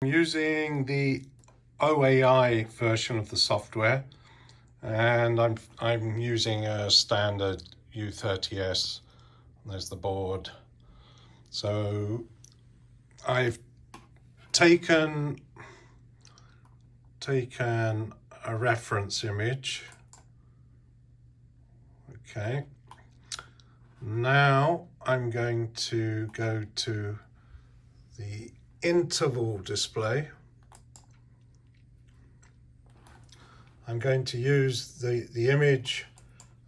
I'm using the OAI version of the software, and I'm using a standard U30S. There's the board. So I've taken a reference image. Okay. Now I'm going to go to the interval display. I'm going to use the image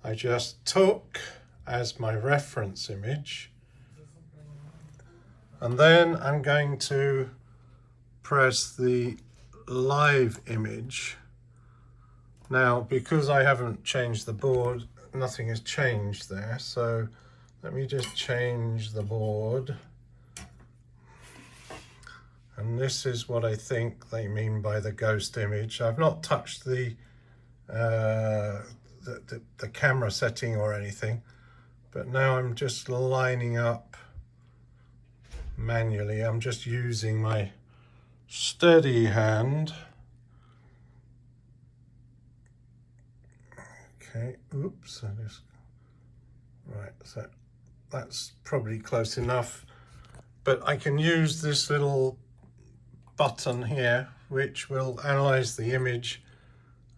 I just took as my reference image, and then I'm going to press the live image. Now, because I haven't changed the board, nothing has changed there, so let me just change the board. And this is what I think they mean by the ghost image. I've not touched the camera setting or anything, but now I'm just lining up manually. I'm just using my steady hand. Okay, oops, right, so that's probably close enough, but I can use this little button here which will analyze the image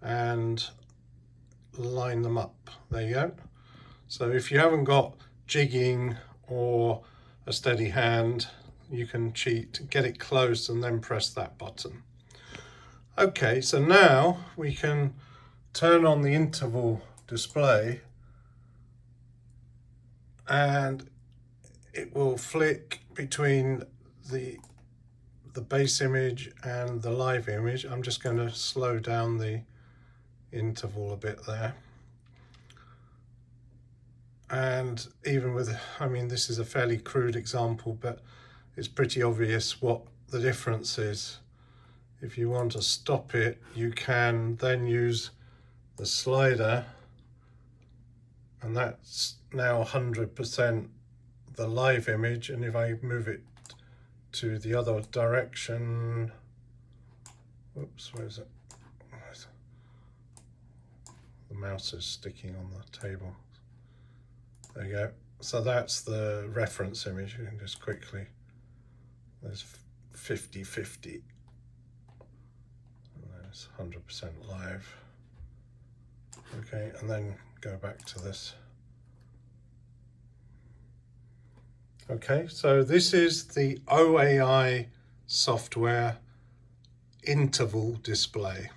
and line them up. There you go. So if you haven't got jigging or a steady hand, you can cheat, get it close and then press that button. Okay, so now we can turn on the interval display and it will flick between the base image and the live image. I'm just going to slow down the interval a bit there. And even with, I mean, this is a fairly crude example, but it's pretty obvious what the difference is. If you want to stop it, you can then use the slider, and that's now 100% the live image. And if I move it to the other direction, whoops, where is it? The mouse is sticking on the table. There you go. So that's the reference image. You can just quickly, there's 50-50. There's 100% live. Okay, and then go back to this. Okay, so this is the OAI software interval display.